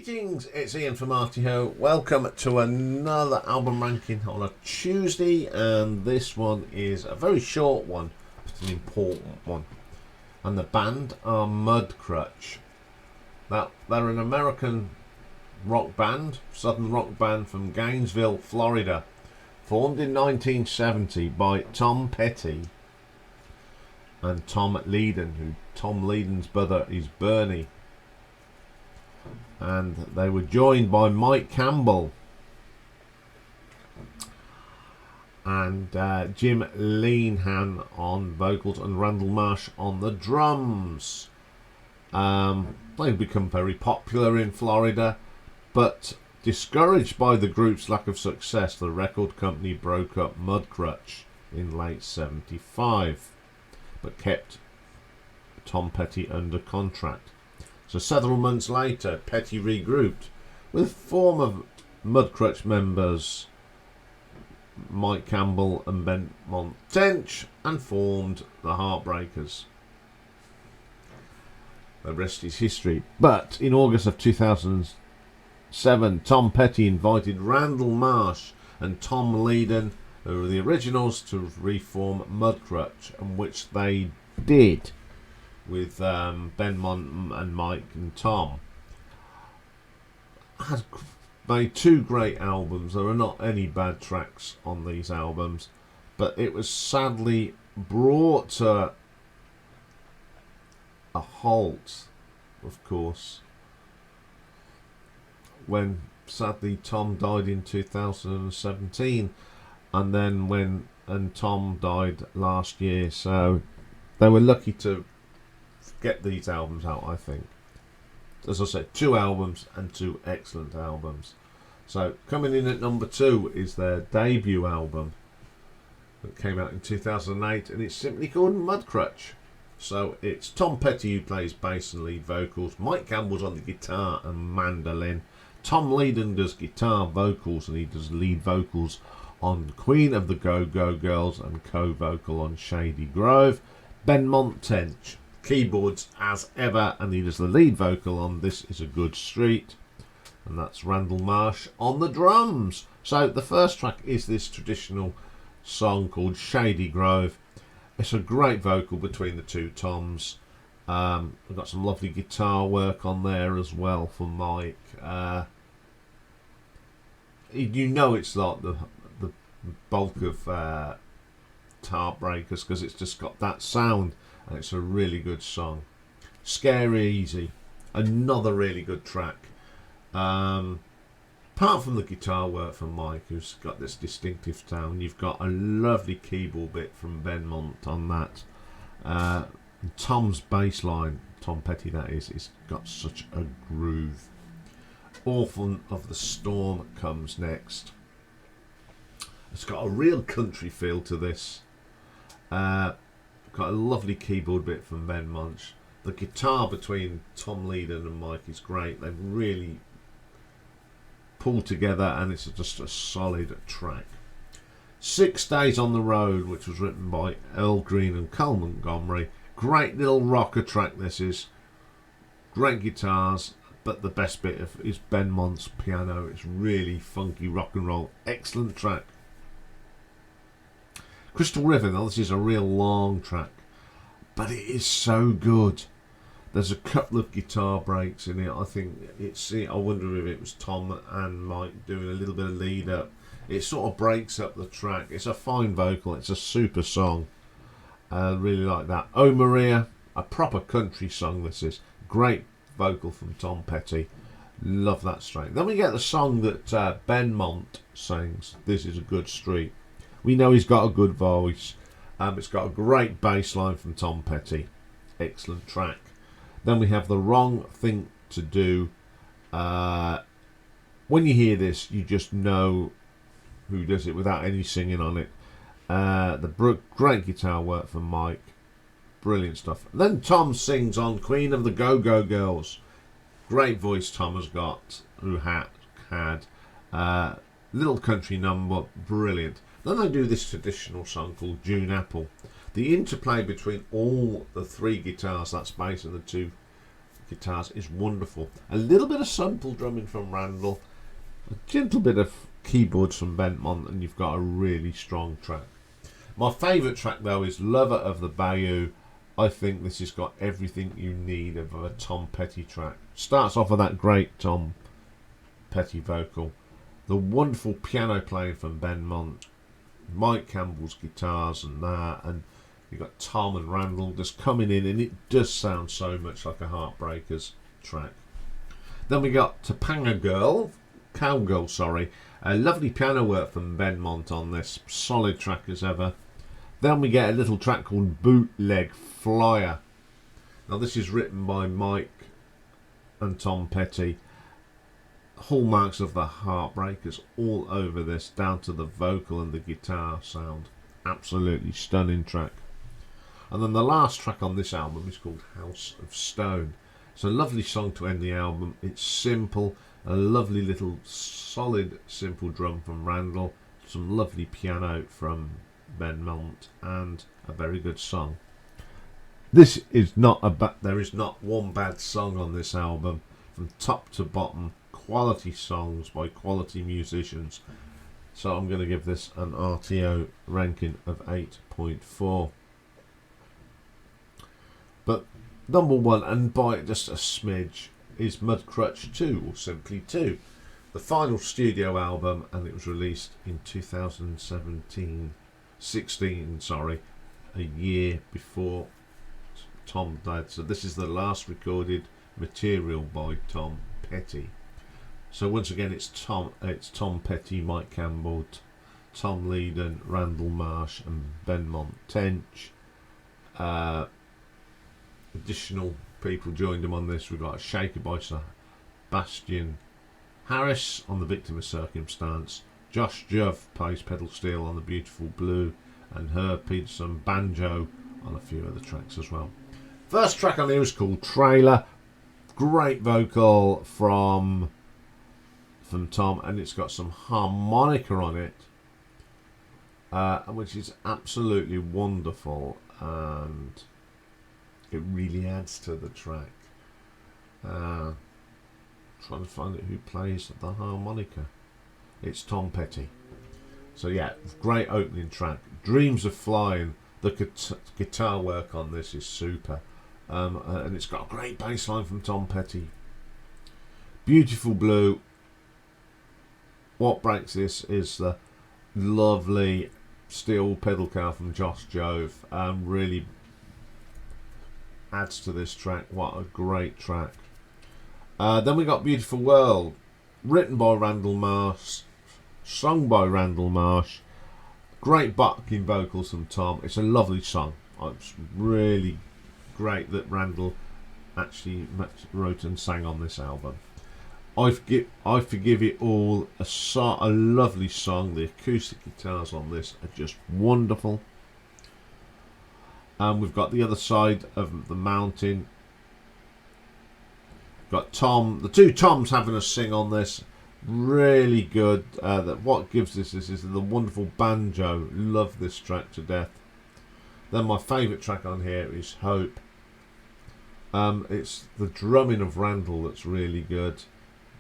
Greetings, it's Iain from Artie-Ho. Welcome to another album ranking on a Tuesday, and this one is a very short one, but an important one. And the band are Mudcrutch. Now, they're an American rock band, southern rock band from Gainesville, Florida, formed in 1970 by Tom Petty and Tom Leiden, Tom Leiden's brother is Bernie. And they were joined by Mike Campbell and Jim Leanhan on vocals and Randall Marsh on the drums. They've become very popular in Florida, but discouraged by the group's lack of success, the record company broke up Mudcrutch in late '75, but kept Tom Petty under contract. So several months later, Petty regrouped with former Mudcrutch members Mike Campbell and Ben Tench and formed the Heartbreakers. The rest is history. But in August of 2007, Tom Petty invited Randall Marsh and Tom Leiden, who were the originals, to reform Mudcrutch, and which they did, with Ben Mont and Mike and Tom. Has made two great albums. There are not any bad tracks on these albums, but it was sadly brought to a halt, of course, when sadly Tom died in 2017, and then Tom died last year, so they were lucky to get these albums out, I think. As I said, two albums and two excellent albums. So coming in at number 2 is their debut album that came out in 2008, and it's simply called Mudcrutch. So it's Tom Petty who plays bass and lead vocals, Mike Campbell's on the guitar and mandolin, Tom Leiden does guitar vocals, and he does lead vocals on Queen of the Go-Go Girls and co-vocal on Shady Grove, Ben Tench keyboards as ever, and he does the lead vocal on This Is a Good Street, and that's Randall Marsh on the drums. So the first track is this traditional song called Shady Grove. It's a great vocal between the two Toms. We've got some lovely guitar work on there as well for Mike. You know it's like the bulk of Heartbreakers, because it's just got that sound. And it's a really good song. Scary Easy, another really good track. Apart from the guitar work from Mike, who's got this distinctive sound, you've got a lovely keyboard bit from Ben Mont on that. Tom's bass line, Tom Petty that is, it's got such a groove. Orphan of the Storm comes next. It's got a real country feel to this. Got a lovely keyboard bit from Ben Munch. The guitar between Tom Leiden and Mike is great. They've really pulled together, and it's just a solid track. 6 Days on the Road, which was written by Earl Green and Cole Montgomery. Great little rocker track this is. Great guitars, but the best bit is Ben Mont's piano. It's really funky rock and roll. Excellent track. Crystal River, now this is a real long track, but it is so good. There's a couple of guitar breaks in it. I think I wonder if it was Tom and Mike doing a little bit of lead up. It sort of breaks up the track. It's a fine vocal. It's a super song. I really like that. Oh Maria, a proper country song this is. Great vocal from Tom Petty. Love that straight. Then we get the song that Ben Mont sings, This Is a Good Street. We know he's got a good voice. It's got a great bass line from Tom Petty. Excellent track. Then we have The Wrong Thing to Do. When you hear this, you just know who does it without any singing on it. Great guitar work from Mike. Brilliant stuff. Then Tom sings on Queen of the Go-Go Girls. Great voice Tom has got, who had. Little country number, brilliant. Then I do this traditional song called June Apple. The interplay between all the three guitars, that's bass and the two guitars is wonderful. A little bit of sample drumming from Randall, a gentle bit of keyboards from Benmont, and you've got a really strong track. My favourite track though is Lover of the Bayou. I think this has got everything you need of a Tom Petty track. Starts off with that great Tom Petty vocal, the wonderful piano playing from Benmont, Mike Campbell's guitars and that, and you've got Tom and Randall just coming in, and it does sound so much like a Heartbreakers track. Then we got Topanga Cowgirl, sorry, a lovely piano work from Benmont on this, solid track as ever. Then we get a little track called Bootleg Flyer. Now this is written by Mike and Tom Petty. Hallmarks of the Heartbreakers all over this, down to the vocal and the guitar sound. Absolutely stunning track. And then the last track on this album is called House of Stone. It's a lovely song to end the album. It's simple, a lovely little solid simple drum from Randall, some lovely piano from Benmont, and a very good song. This is not there is not one bad song on this album, from top to bottom. Quality songs by quality musicians. So I'm going to give this an RTO ranking of 8.4. But number one, and by just a smidge, is Mudcrutch 2, or simply 2, the final studio album, and it was released in 2016, a year before Tom died. So this is the last recorded material by Tom Petty. So once again, it's Tom Petty, Mike Campbell, Tom Leedon, Randall Marsh, and Benmont Tench. Additional people joined him on this. We've got a shaker by Sebastian Harris on the Victim of Circumstance, Josh Juv plays pedal steel on the Beautiful Blue, and Herb Peterson banjo on a few other tracks as well. First track on here is called Trailer. Great vocal from Tom, and it's got some harmonica on it, which is absolutely wonderful, and it really adds to the track. Trying to find out who plays the harmonica. It's Tom Petty. So yeah, great opening track. Dreams of Flying. The guitar work on this is super, and it's got a great bass line from Tom Petty. Beautiful Blue. What breaks this is the lovely steel pedal car from Josh Jove. Really adds to this track. What a great track. Then we got Beautiful World, written by Randall Marsh, sung by Randall Marsh. Great backing vocals from Tom. It's a lovely song. It's really great that Randall actually wrote and sang on this album. I Forgive It All, a lovely song. The acoustic guitars on this are just wonderful. We've got The Other Side of the Mountain. Got Tom, the two Toms having a sing on this. Really good. What gives this is the wonderful banjo. Love this track to death. Then my favourite track on here is Hope. It's the drumming of Randall that's really good.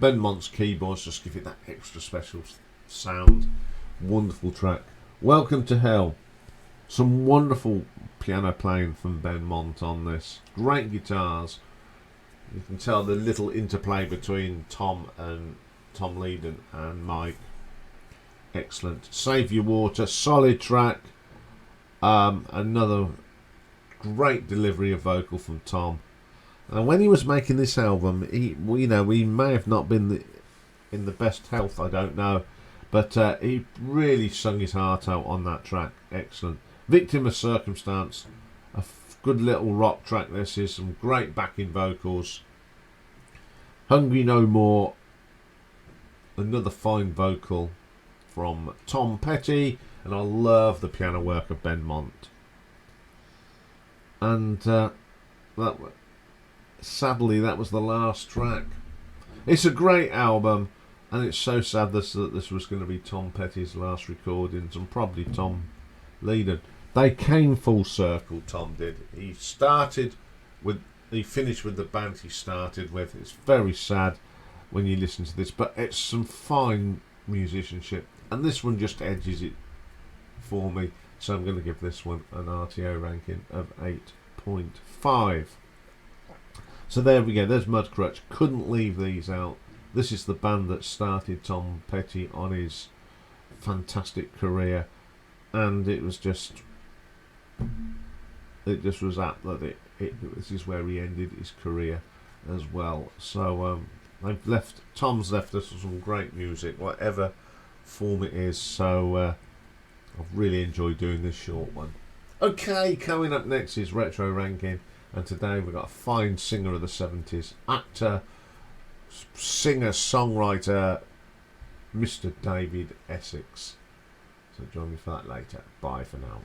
Benmont's keyboards just give it that extra special sound. Wonderful track. Welcome to Hell. Some wonderful piano playing from Benmont on this. Great guitars. You can tell the little interplay between Tom Leedon and Mike. Excellent. Save Your Water. Solid track. Another great delivery of vocal from Tom. And when he was making this album, he may have not been in the best health, I don't know, but he really sung his heart out on that track. Excellent. Victim of Circumstance, a good little rock track. This is some great backing vocals. Hungry No More, another fine vocal from Tom Petty, and I love the piano work of Benmont. And sadly, that was the last track. It's a great album, and it's so sad that this was going to be Tom Petty's last recordings, and probably Tom Leedon. They came full circle, Tom did. He started with he finished with the band he started with. It's very sad when you listen to this, but it's some fine musicianship, and this one just edges it for me, so I'm going to give this one an RTO ranking of 8.5. So there we go, there's Mudcrutch. Couldn't leave these out. This is the band that started Tom Petty on his fantastic career, and it was just was apt that this is where he ended his career as well. So Tom's left us with some great music, whatever form it is. So I've really enjoyed doing this short one. Okay, coming up next is Retro Ranking, and today we've got a fine singer of the 70s, actor, singer, songwriter, Mr. David Essex. So join me for that later. Bye for now.